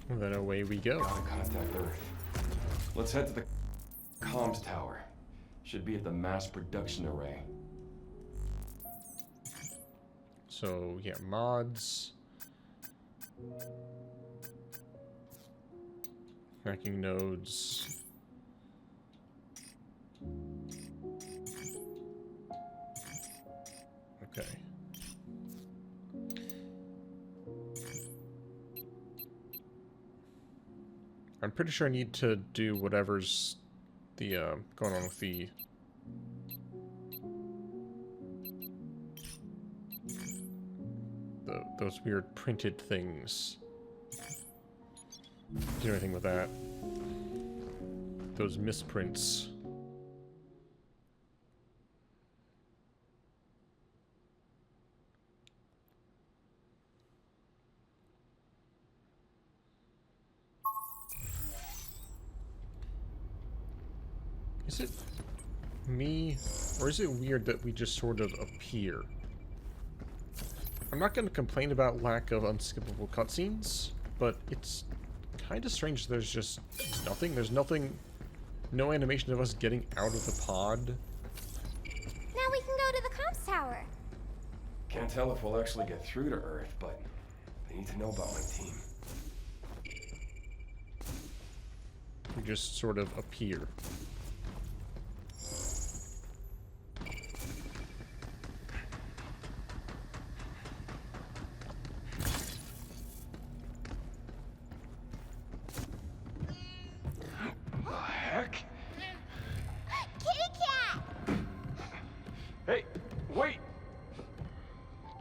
And then away we go. Gotta contact Earth. Let's head to the comms tower. Should be at the mass production array. So, yeah, mods. Hacking nodes. Okay. I'm pretty sure I need to do whatever's the going on with those weird printed things. Do anything with that. Those misprints. Is it me, or is it weird that we just sort of appear? I'm not going to complain about lack of unskippable cutscenes, but it's kind of strange there's just nothing. There's nothing, no animation of us getting out of the pod. Now we can go to the comms tower. Can't tell if we'll actually get through to Earth, but they need to know about my team. We just sort of appear. Hey, wait!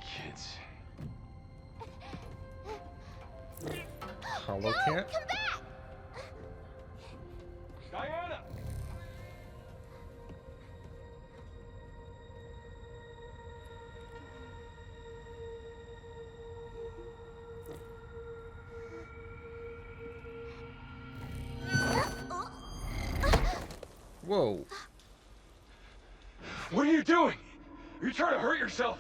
Kids. Hollow No, cat? come back! Diana! Whoa. What are you doing? Are you trying to hurt yourself?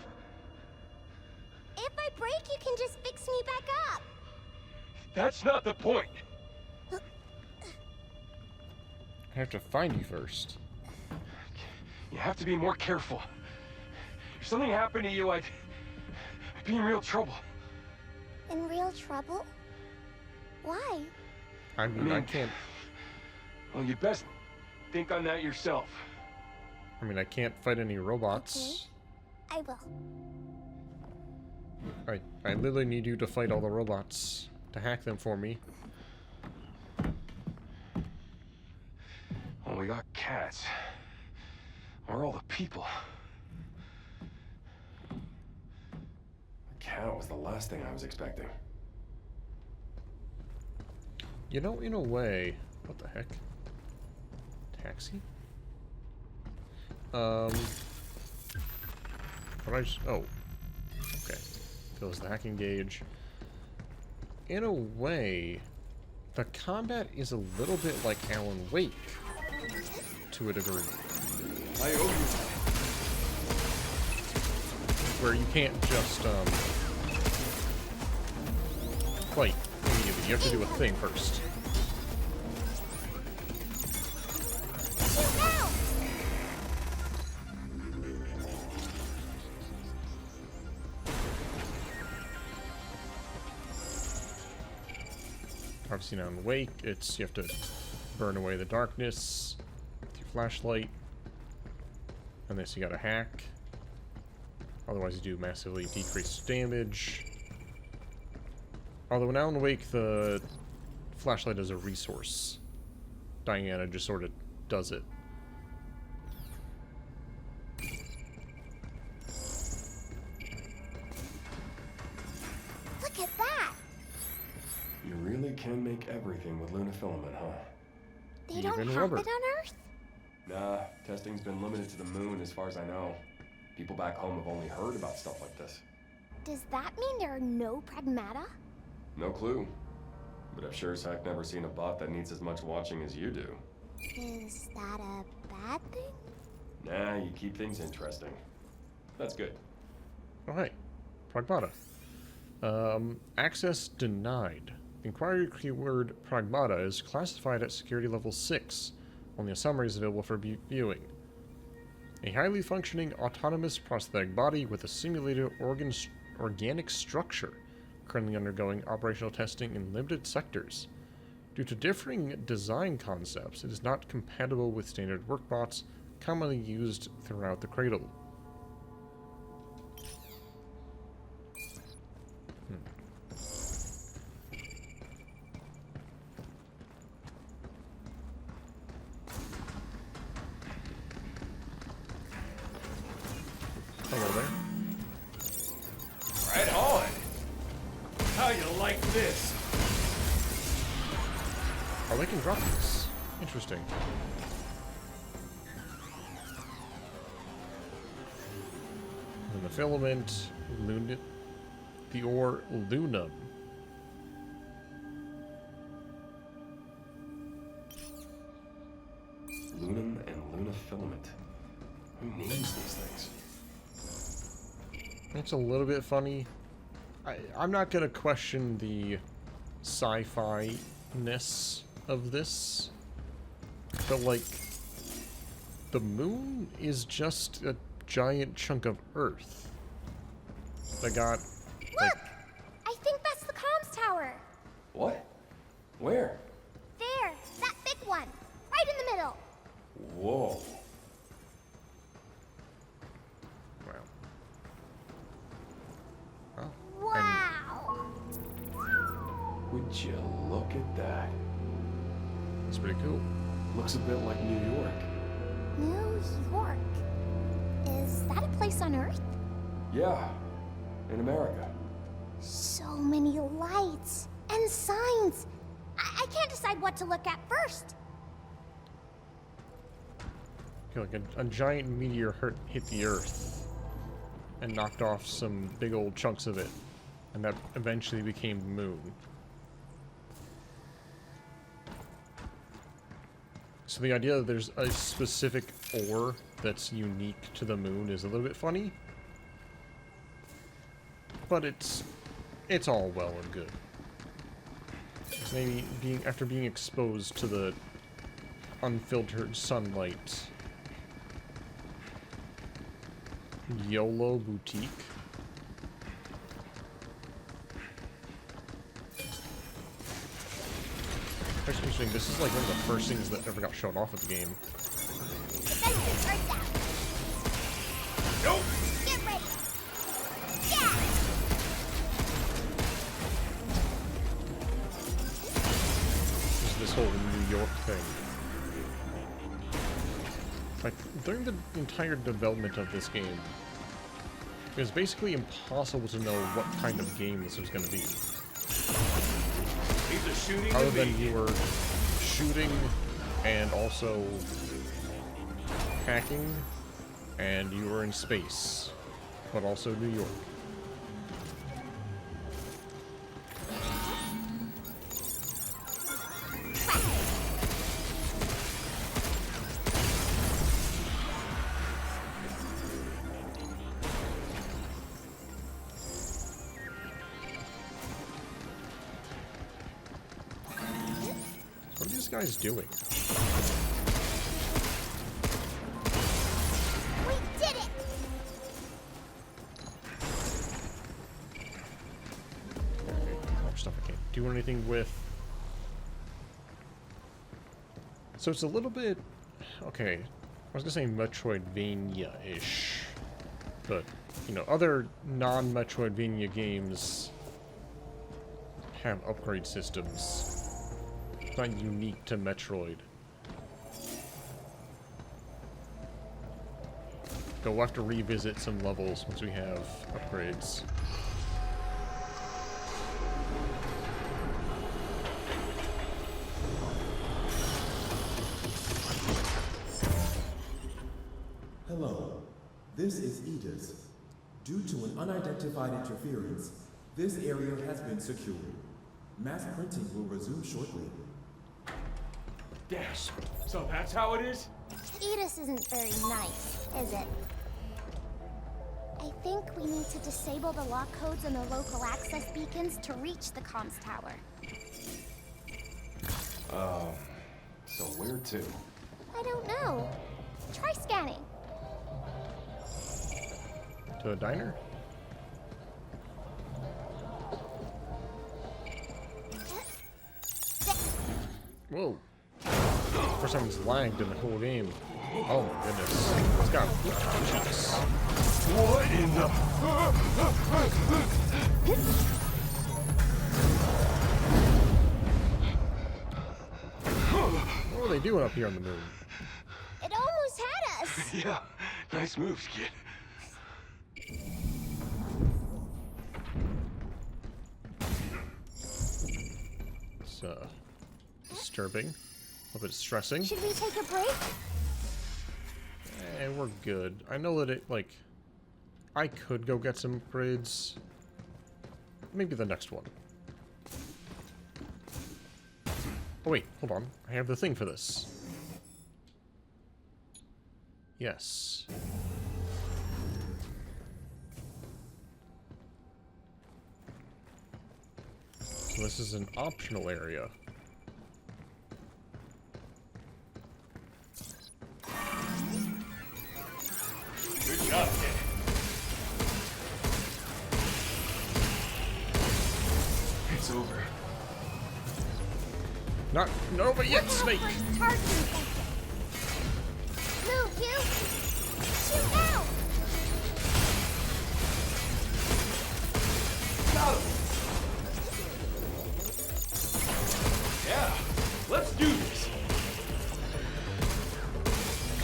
If I break, you can just fix me back up. That's not the point. I have to find you first. You have to be more careful. If something happened to you, I'd be in real trouble. In real trouble? Why? I mean, I can't... Well, you best think on that yourself. I mean, I can't fight any robots. I will. I literally need you to fight all the robots. To hack them for me. Well, we got cats. Where are all the people? The cat was the last thing I was expecting. You know, in a way... What the heck? Taxi? What I just... Oh. Okay. Fills the hacking gauge. In a way, the combat is a little bit like Alan Wake. To a degree. I owe you. Where you can't just, fight immediately. You have to do a thing first. Obviously now in Wake, it's you have to burn away the darkness with your flashlight. And this you gotta hack. Otherwise you do massively decreased damage. Although now in Wake, the flashlight is a resource. Diana just sort of does it. Look at that! You really can make everything with lunafilament, huh? They don't Even have rubber. it on Earth? Nah, testing's been limited to the moon as far as I know. People back home have only heard about stuff like this. Does that mean there are no Pragmata? No clue. But I've sure as heck never seen a bot that needs as much watching as you do. Is that a bad thing? Nah, you keep things interesting. That's good. Oh, hey. Pragmata. Access denied. The inquiry keyword Pragmata is classified at security level 6. Only a summary is available for viewing. A highly functioning autonomous prosthetic body with a simulated organic structure, currently undergoing operational testing in limited sectors. Due to differing design concepts, it is not compatible with standard workbots commonly used throughout the cradle. Hello there. Right on. How you like this? Oh, they can drop this. Interesting. And the filament, the ore lunum. Lunum and Luna filament. Who names these things? It's a little bit funny. I'm not gonna question the sci-fi-ness of this, but like, the moon is just a giant chunk of Earth that got like, Look! I think that's the comms tower. What? Where? There, that big one. Right in the middle. Whoa. wow. Oh, Wow. Would you look at that? that's pretty cool. Looks a bit like New York. New York. Is that a place on Earth? Yeah, in America. So many lights and signs. I can't decide what to look at first. I feel like a giant meteor hit the Earth and knocked off some big old chunks of it, and that eventually became the moon. So the idea that there's a specific ore that's unique to the moon is a little bit funny, but it's all well and good. Maybe after being exposed to the unfiltered sunlight. YOLO Boutique. That's interesting. This is like one of the first things that ever got shown off at the game. Defenses are down. Nope. Get ready. Yeah! This whole New York thing. Like, during the entire development of this game, it was basically impossible to know what kind of game this was going to be. These are shooting. Other than you were shooting and also hacking, and you were in space, but also New York. What are these guys doing? We did it! Okay, more stuff I can't do anything with. So it's a little bit... Okay, I was gonna say Metroidvania-ish. But, you know, other non-Metroidvania games have upgrade systems. It's not unique to Metroid. But we'll have to revisit some levels once we have upgrades. Hello, this is Edith. Due to an unidentified interference, this area has been secured. Mass printing will resume shortly. Yes. So that's how it is? Edis isn't very nice, is it? I think we need to disable the lock codes and the local access beacons to reach the comms tower. So where to? I don't know. Try scanning. To a diner? Whoa. First time it's lagged in the whole game. Oh my goodness. It's got cheeks. What in the... What were they doing up here on the moon? It almost had us. Yeah, nice moves, kid. It's disturbing. A little bit stressing. Should we take a break? We're good. I know that it, like... I could go get some upgrades. Maybe the next one. Oh wait, hold on. I have the thing for this. Yes. So this is an optional area. Good job, kid. It's over. Not over yet, Snake! First target infected. Move, you! Shoot now! Got him. Yeah, let's do this.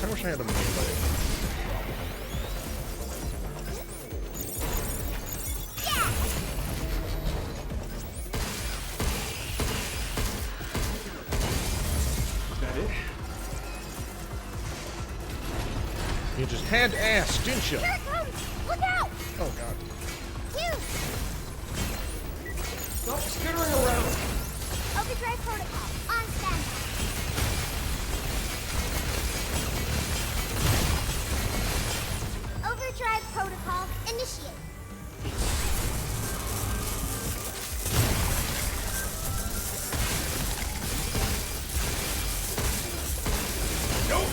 I wish I had a melee. You just had to ask, didn't you? Here it comes! Look out! Oh god. You! Stop skittering around. Overdrive protocol. On standby. Overdrive protocol initiate. Nope.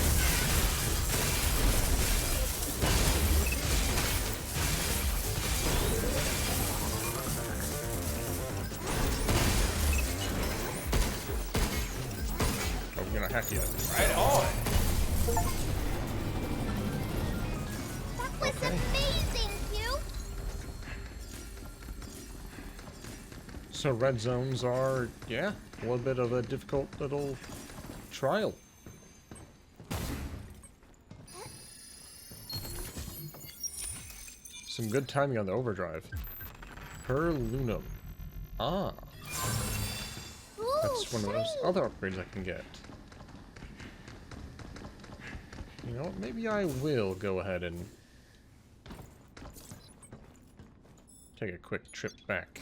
Oh, we're gonna hack you. Right on. That was amazing, Hugh! So red zones are, yeah, a little bit of a difficult little trial. Some good timing on the overdrive. Per Lunum. Ah, Ooh, that's one of those shiny. other upgrades I can get. You know what, maybe I will go ahead and take a quick trip back.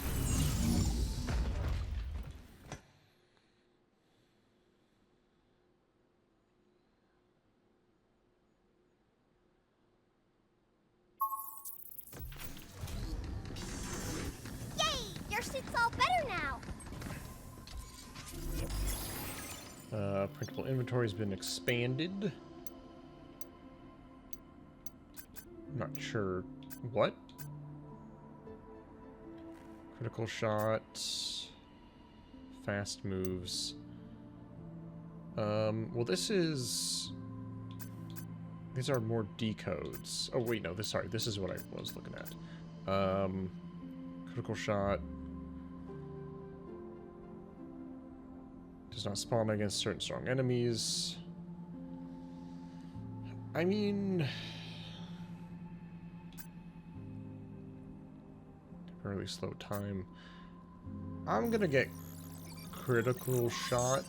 Yay! Your suit's all better now. Printable inventory has been expanded. Not sure what. Critical shots. Fast moves. Well, this is... These are more decodes. Oh, wait, no, sorry, this is what I was looking at. Critical shot. Does not spawn against certain strong enemies. I mean... Temporarily slow time. I'm gonna get critical shot.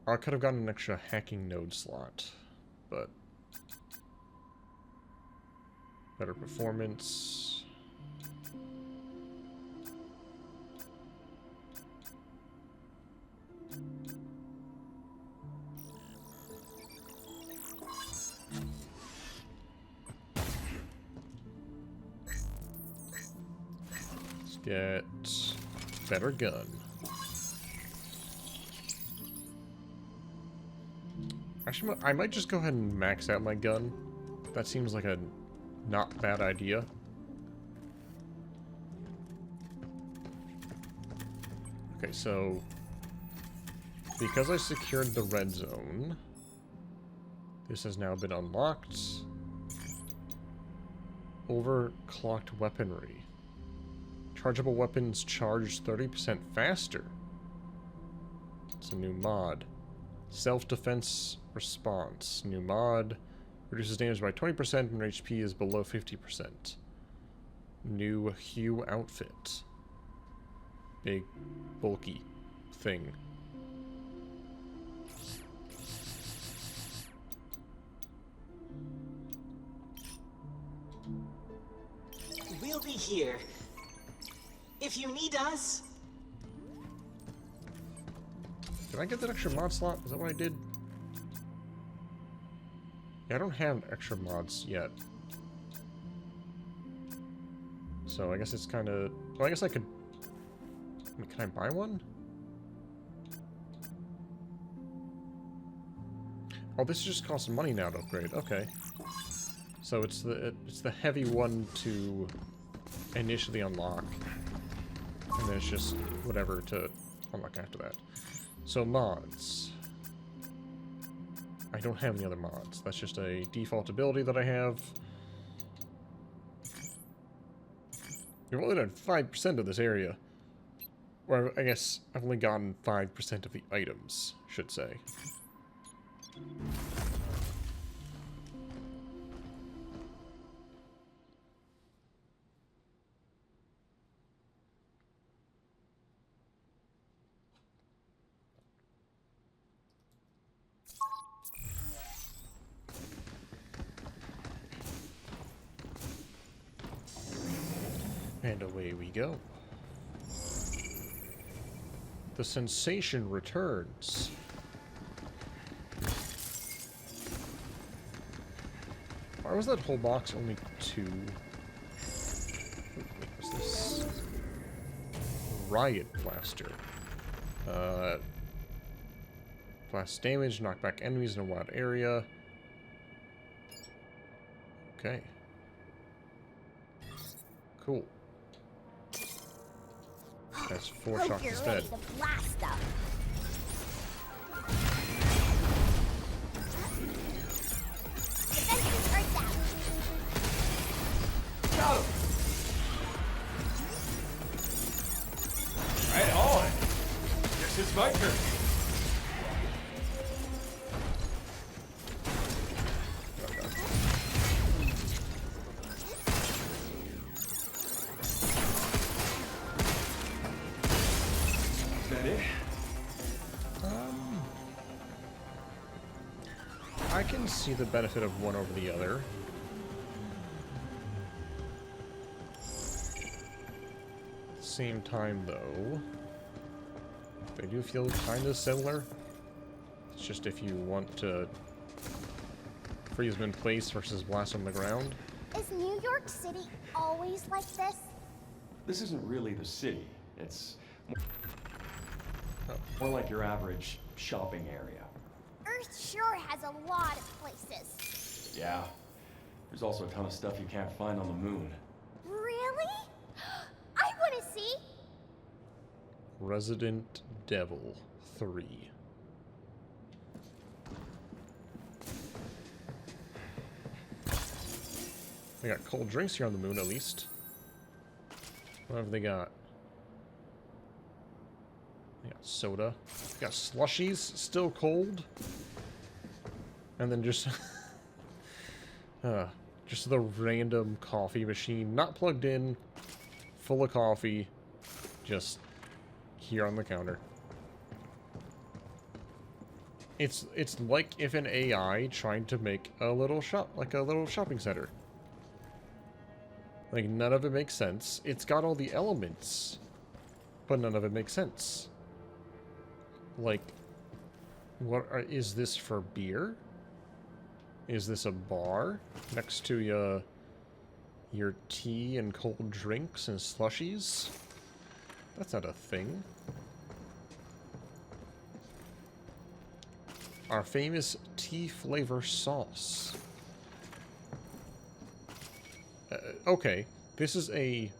I could have gotten an extra hacking node slot, but better performance. Get better gun. Actually, I might just go ahead and max out my gun. That seems like a not bad idea. Okay, so because I secured the red zone, this has now been unlocked. Overclocked weaponry. Chargeable weapons charge 30% faster. It's a new mod. Self-defense response. New mod. Reduces damage by 20% when HP is below 50%. New hue outfit. Big, bulky thing. We'll be here. If you need us. Did I get that extra mod slot? Is that what I did? Yeah, I don't have extra mods yet. So I guess it's kind of... Well, I guess I could... I mean, can I buy one? Oh, this just costs money now to upgrade. Okay. So it's the heavy one to initially unlock. And then it's just whatever to unlock after that. So mods. I don't have any other mods. That's just a default ability that I have. We've only done 5% of this area. Or I guess I've only gotten 5% of the items, should say. And away we go. The sensation returns. Why was that whole box only 2? What's this? Riot Blaster. Blast damage, knock back enemies in a wide area. Okay. Cool. That's 4 Hope shots you're instead. ready to blast them. Defenses are down. Got him! Right on! Guess it's my turn. Is that it? I can see the benefit of one over the other. At the same time, though, they do feel kind of similar. It's just if you want to freeze them in place versus blast them on the ground. Is New York City always like this? This isn't really the city. It's more like your average shopping area. Earth sure has a lot of places. Yeah. There's also a ton of stuff you can't find on the moon. Really? I want to see. Resident Devil 3. They got cold drinks here on the moon, at least. What have they got? They got soda. They got slushies, still cold. And then just... just the random coffee machine, not plugged in, full of coffee, just here on the counter. It's like if an AI tried to make a little shop, like a little shopping center. Like, none of it makes sense. It's got all the elements, but none of it makes sense. Like, is this for beer? Is this a bar next to your tea and cold drinks and slushies? That's not a thing. Our famous tea flavor sauce. Okay, this is a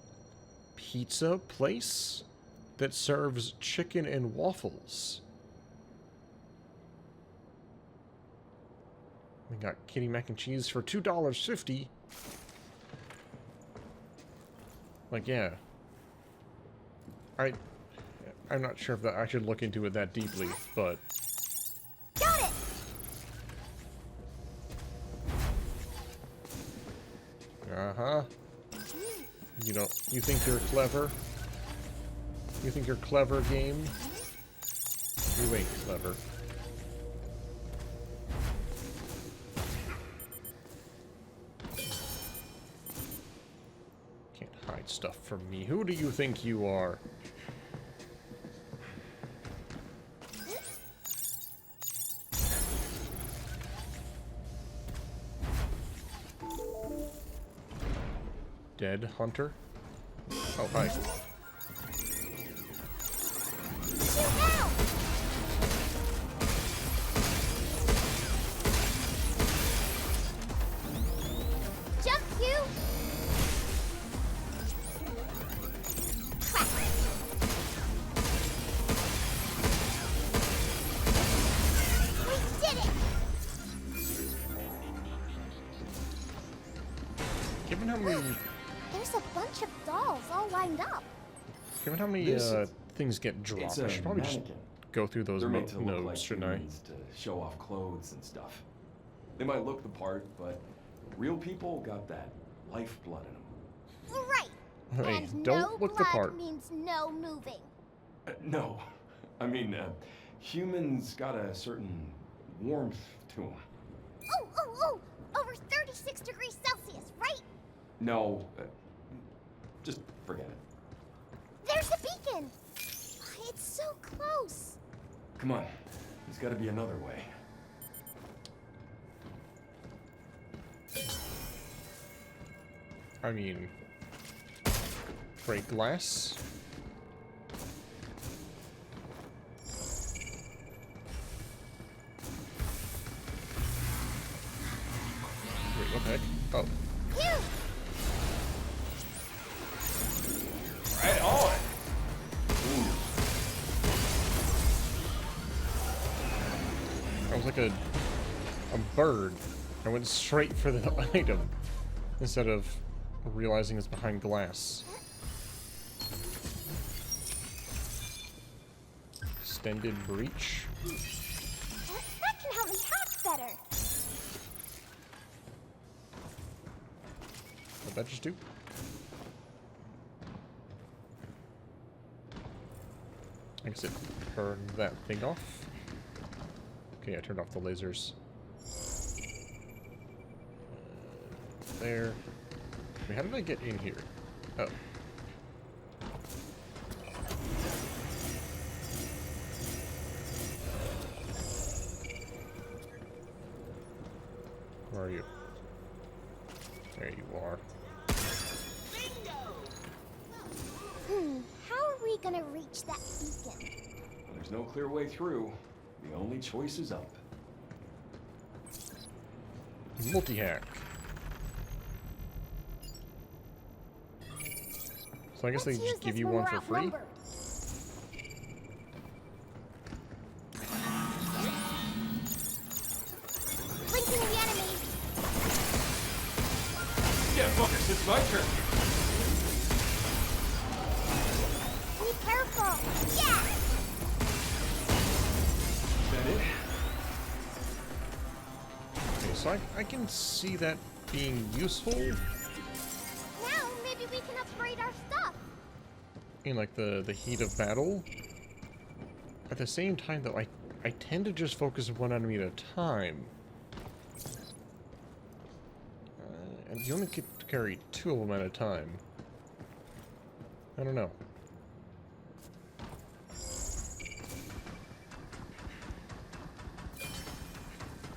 pizza place that serves chicken and waffles. We got kitty mac and cheese for $2.50. Like, yeah. I'm not sure if I should look into it that deeply, but... Got it! Uh-huh. You think you're clever? You think you're clever, game? You ain't clever. Can't hide stuff from me. Who do you think you are? Dead hunter? Oh, hi. Shoot now! Jump, Q! Crap. We did it! Given how many... There's a bunch of dolls all lined up. Given how many things get dropped, It's I a should probably just mannequin. go through those They're made to look notes, like shouldn't I? humans to show off clothes and stuff. They might look the part, but real people got that lifeblood in them. Right. Hey, And don't no look the blood part. means no moving. No, I mean, humans got a certain warmth to them. Oh! Over 36 degrees Celsius, right? No, just forget it. There's the beacon! It's so close. Come on, there's got to be another way. I mean... break glass? Wait, what the heck? Oh. Phew! Right on! I was like a bird. I went straight for the item instead of realizing it's behind glass. Extended breach. That can help me hack better. What'd that just do? I guess it turned that thing off. Okay, I turned off the lasers. There. Wait, how did I get in here? Oh. Where are you? There you are. How are we gonna reach that beacon? There's no clear way through. The only choice is up. Multi-hack. So I guess Let's they just use give this you when one we're for free? outnumbered. Blinking the enemy. Yeah, focus, it's my turn. Be careful. Yeah! Is that it? Okay, so I can see that being useful Now maybe we can upgrade our stuff. in like the heat of battle. At the same time though, I tend to just focus one enemy at a time. And you only get to carry 2 of them at a time. I don't know.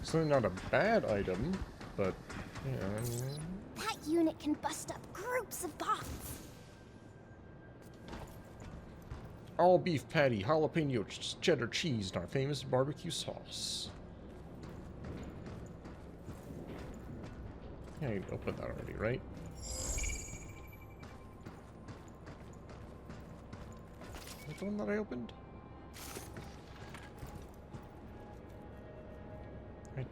Certainly not a bad item, but yeah. That unit can bust up groups of bots. All beef patty, jalapeno, cheddar cheese, and our famous barbecue sauce. Yeah, I opened that already, right? Is that the one that I opened? I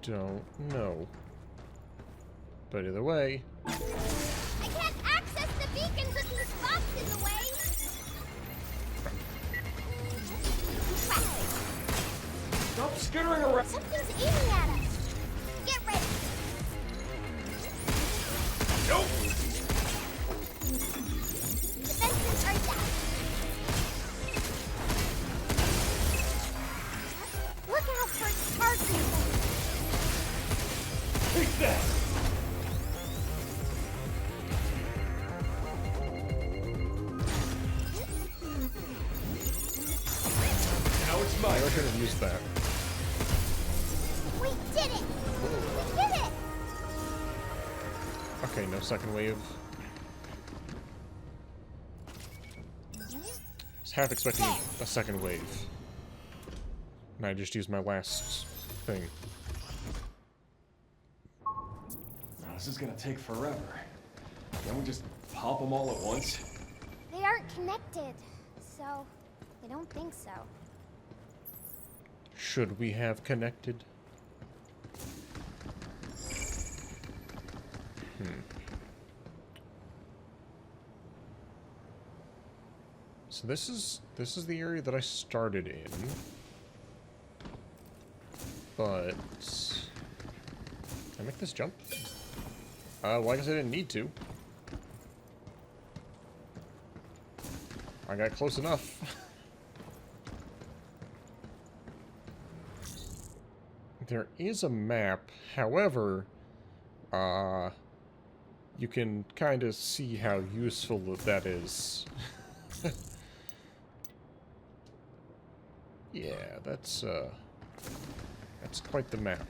don't know. But either way... I can't access the beacons with these bots in the way! Stop skittering around. Something's aiming at us! Get ready! Nope. Defenses are down! Look out for targets! Take that. Now it's I mine. should have used that. We did it! We did it! Okay, no second wave. I was half expecting a second wave. And I just used my last thing. Now, this is gonna take forever. Can't we just pop them all at once? They aren't connected, so I don't think so. Should we have connected? So this is the area that I started in. But can I make this jump? Well, I guess I didn't need to. I got close enough. There is a map, however, you can kind of see how useful that is. Yeah, that's quite the map.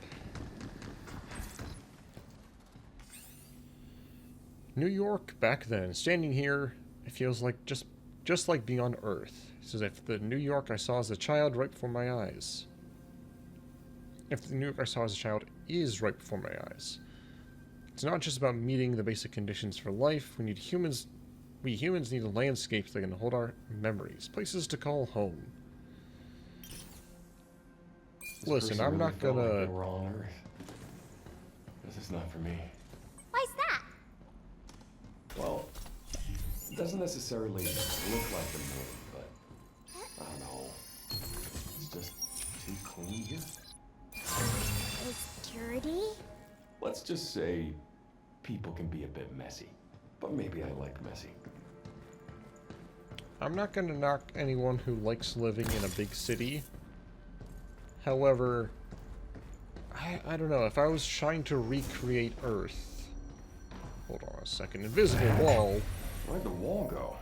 New York back then. Standing here, it feels like just like being on Earth. It's as if the New York I saw as a child right before my eyes. If the New York I saw as a child is right before my eyes. It's not just about meeting the basic conditions for life. We humans need landscapes that can hold our memories, places to call home. Listen, I'm not gonna... Wrong Earth. This is not for me. Why's that? Well, it doesn't necessarily look like the moon, but I don't know. It's just too clean here. It's dirty? Let's just say people can be a bit messy, but maybe I like messy. I'm not gonna knock anyone who likes living in a big city. However, I don't know, if I was trying to recreate Earth... Hold on a second. Invisible wall. Where'd the wall go?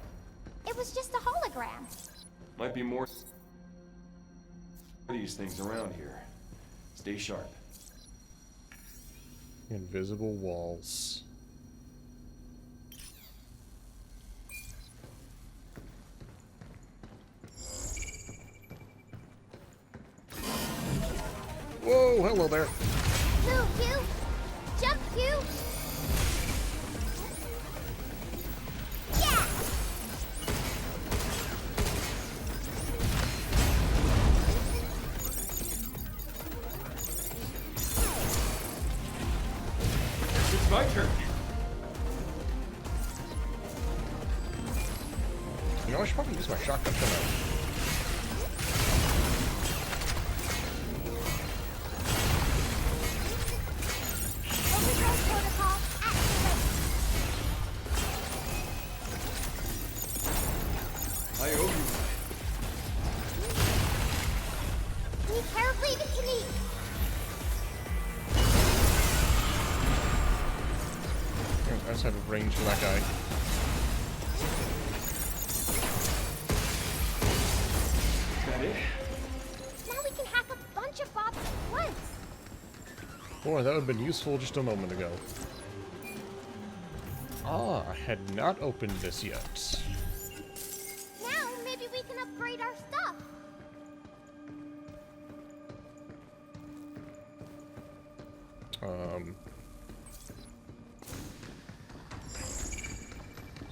It was just a hologram. Might be more these things around here. Stay sharp. Invisible walls. Whoa, hello there. Move, you! Jump, you! Yeah! It's my turn. You know, I should probably use my shotgun for that. Overdrive protocol activate. I owe you. Be carefully to me. I just had a range for that guy. Is that it? Now we can hack a bunch of bots at once. Boy, that would have been useful just a moment ago. Ah, I had not opened this yet. Now maybe we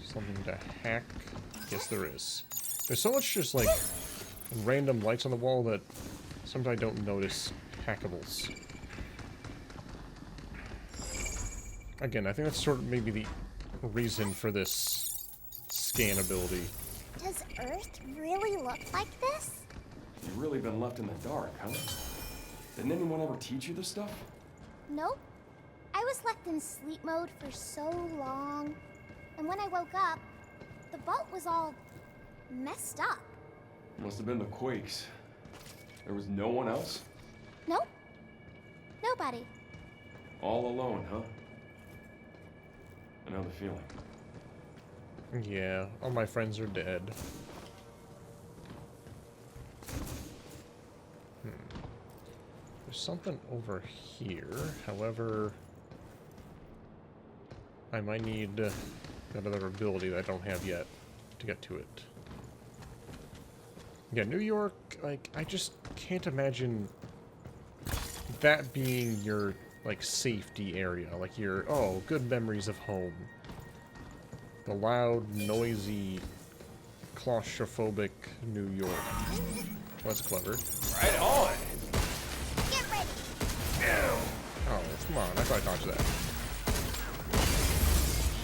Something to hack? Yes, there is. There's so much just like random lights on the wall that sometimes I don't notice hackables. Again, I think that's sort of maybe the reason for this scan ability. Does Earth really look like this? You've really been left in the dark, huh? Didn't anyone ever teach you this stuff? Nope. I was left in sleep mode for so long. And when I woke up, the vault was all messed up. Must have been the quakes. There was no one else? Nope. Nobody. All alone, huh? I know the feeling. Yeah, all my friends are dead. There's something over here. However, I might need another ability that I don't have yet to get to it. Yeah, New York, like, I just can't imagine that being your, like, safety area. Like, your, oh, good memories of home. The loud, noisy, claustrophobic New York. Well, that's clever. Right on. Get ready. Oh, come on. I thought I dodged that.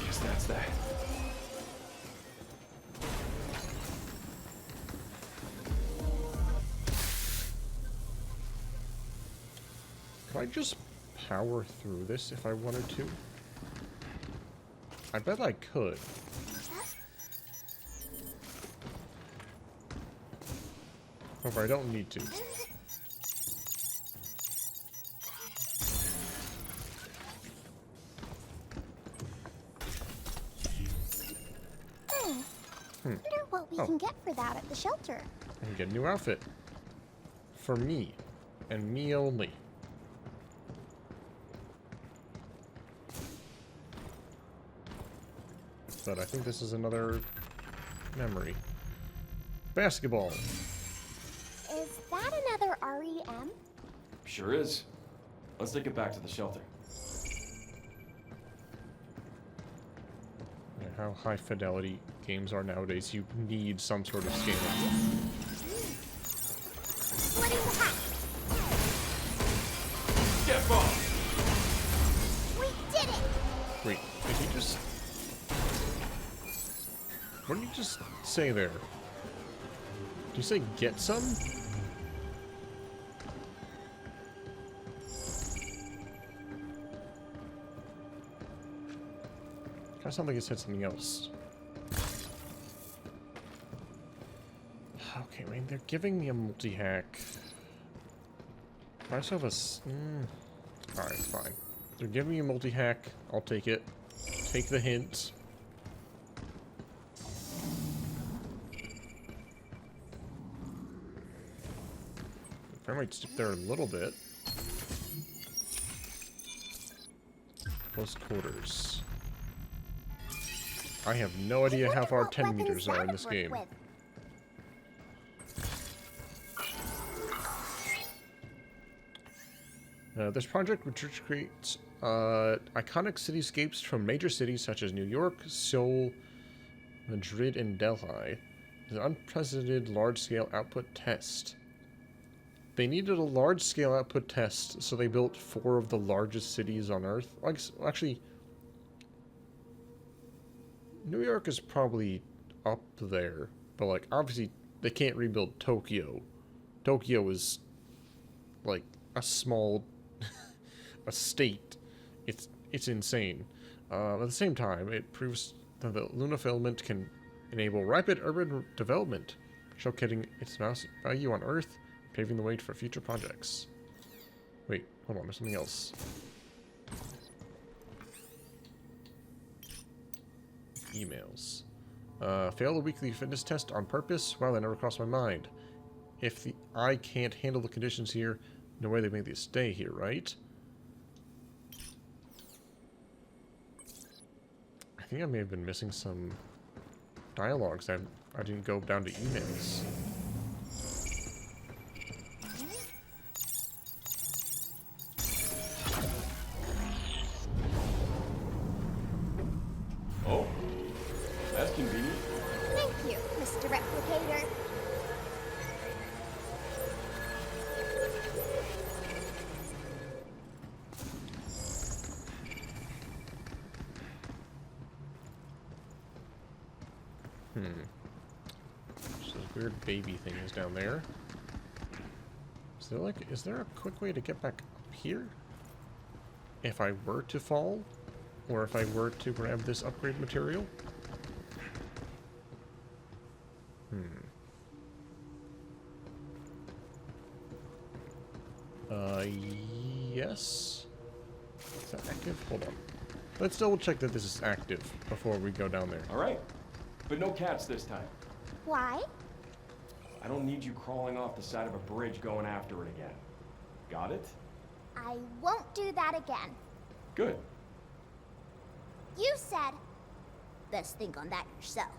Guess that's that. Could I just power through this if I wanted to? I bet I could. However, I don't need to. Wonder what we Oh. can get for that at the shelter. I can get a new outfit. For me. And me only. But I think this is another memory. Basketball. Is that another REM? Sure is. Let's take it back to the shelter. Yeah, how high fidelity games are nowadays, you need some sort of scaling. What is that? Step up. We did it! Wait, did he just... What did you just say there? Did you say get some? Kind of sound like he said something else. Okay, wait, they're giving me a multi-hack. I also have a... Alright, fine. They're giving me a multi-hack. I'll take it. Take the hint. I might stick there a little bit. Close quarters. I have no idea how far 10 meters are in this game. This project, which creates iconic cityscapes from major cities such as New York, Seoul, Madrid, and Delhi, is an unprecedented large-scale output test. They needed a large-scale output test, so they built 4 of the largest cities on Earth. Actually, New York is probably up there, but like obviously they can't rebuild Tokyo. Tokyo is like a small a state. It's insane. At the same time, it proves that the Luna filament can enable rapid urban development, showcasing its value on Earth, paving the way for future projects. Wait, hold on, there's something else. Emails. Fail the weekly fitness test on purpose? Well, that never crossed my mind. If I can't handle the conditions here, no way they make me stay here, right? I think I may have been missing some dialogues. I didn't go down to emails. Just those weird baby things down there. Is there a quick way to get back up here? If I were to fall? Or if I were to grab this upgrade material? Yes? Is that active? Hold on. Let's double check that this is active before we go down there. All right, but no cats this time. Why? I don't need you crawling off the side of a bridge going after it again. Got it? I won't do that again. Good. You said, best think on that yourself.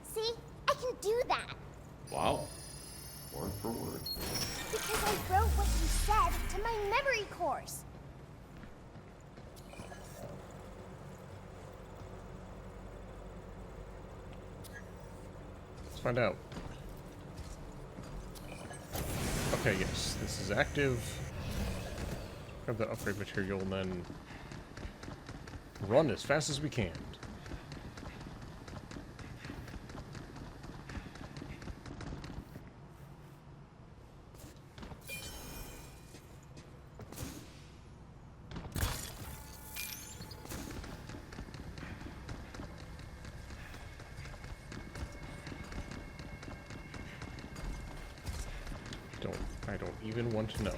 See? I can do that. Wow. Word for word. Because I wrote what you said to my memory course. Let's find out. Okay, yes, this is active. Grab the upgrade material and then run as fast as we can. I don't even want to know.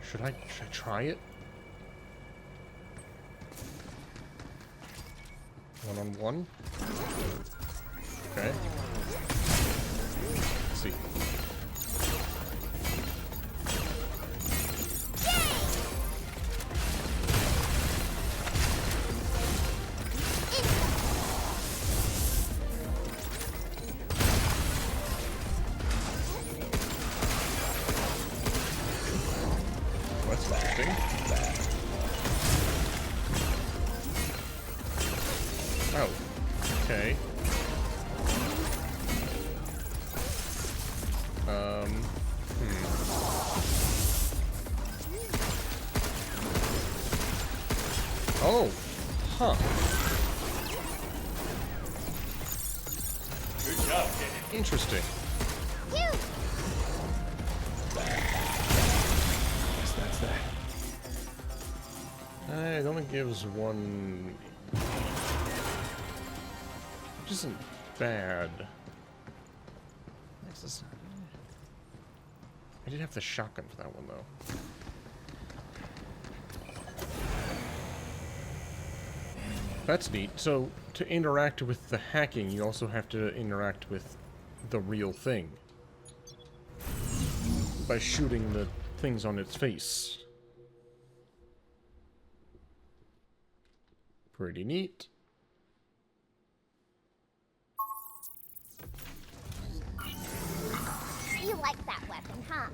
Should I try it? One-on-one? Okay. Let's see. Oh, okay. Oh, huh. Good job, kid. Interesting. You! Guess that's that. It only gives one... Which isn't bad. I did have the shotgun for that one, though. That's neat. So, to interact with the hacking, you also have to interact with the real thing. By shooting the things on its face. Pretty neat. You like that weapon, huh?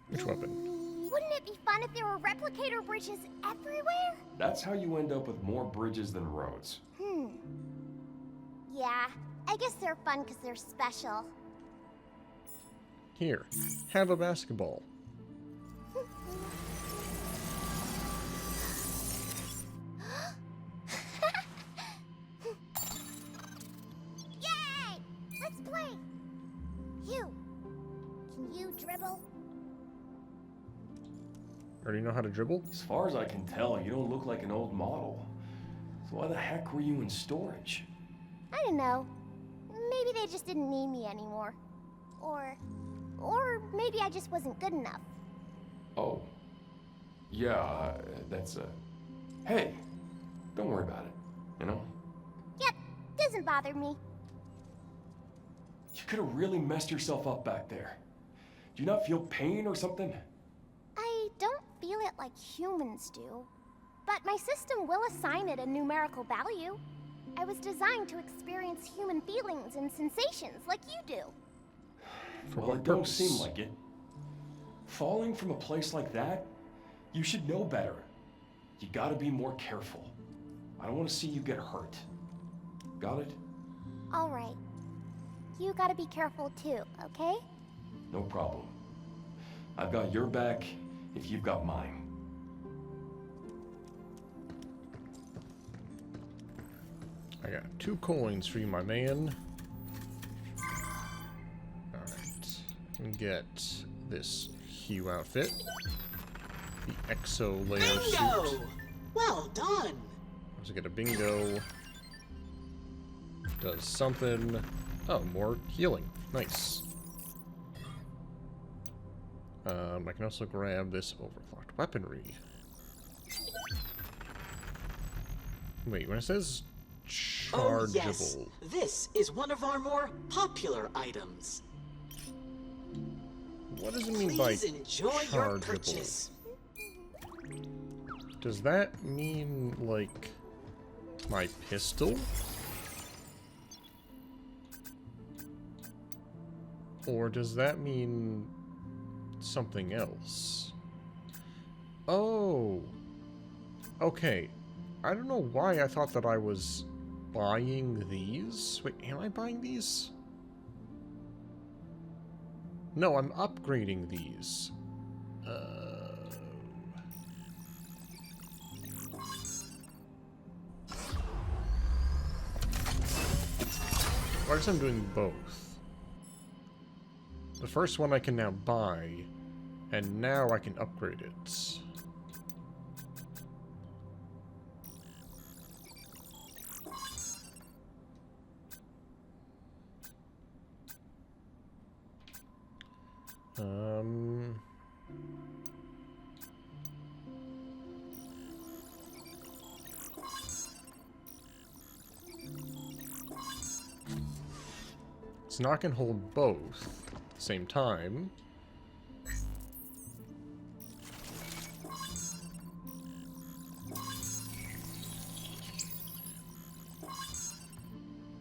Which weapon? Wouldn't it be fun if there were replicator bridges everywhere? That's how you end up with more bridges than roads. Yeah, I guess they're fun because they're special. Here, have a basketball. Yay! Let's play! You, can you dribble? Already know how to dribble? As far as I can tell, you don't look like an old model. So why the heck were you in storage? I don't know. Maybe they just didn't need me anymore. Or maybe I just wasn't good enough. Oh. Yeah, that's Hey, don't worry about it, you know? Yep, doesn't bother me. You could have really messed yourself up back there. Do you not feel pain or something? I don't feel it like humans do. But my system will assign it a numerical value. I was designed to experience human feelings and sensations like you do. Well, it don't seem like it. Falling from a place like that, you should know better. You gotta be more careful. I don't want to see you get hurt. Got it? All right. You gotta be careful too, okay? No problem. I've got your back if you've got mine. I got 2 coins for you, my man. Alright. And get this Hue outfit. The Exo layer Bingo! suit. Well done. So get a bingo. Does something. Oh, more healing. Nice. I can also grab this overclocked weaponry. Wait, when it says chargeable... Oh yes, this is one of our more popular items. What does it mean by Please enjoy your chargeable? purchase. Does that mean, like, my pistol? Or does that mean something else? Oh! Okay. I don't know why I thought that I was buying these. Wait, am I buying these? No, I'm upgrading these. Well, I guess I'm doing both. The first one I can now buy, and now I can upgrade it. It's not gonna hold both at the same time.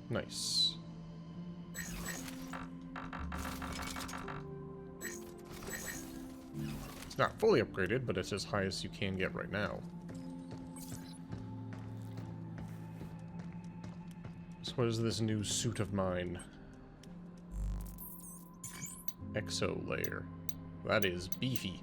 Nice. It's not fully upgraded, but it's as high as you can get right now. So what is this new suit of mine? Exo layer. That is beefy.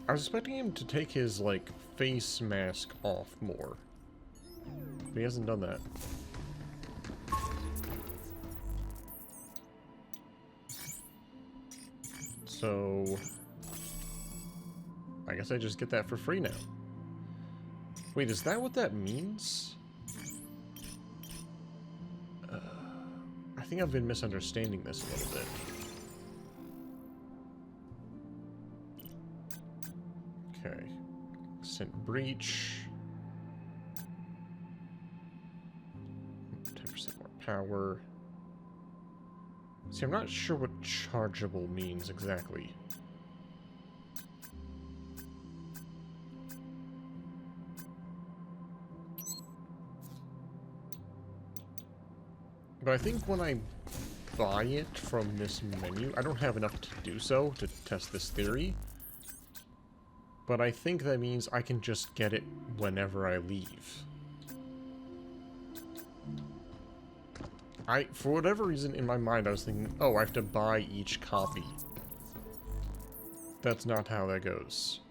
I was expecting him to take his, like, face mask off more. But he hasn't done that. So... I guess I just get that for free now. Wait, is that what that means? I think I've been misunderstanding this a little bit. Okay. Scent breach. 10% more power. See, I'm not sure what chargeable means exactly. But I think when I buy it from this menu, I don't have enough to do so to test this theory. But I think that means I can just get it whenever I leave. For whatever reason in my mind, I was thinking, oh, I have to buy each copy. That's not how that goes.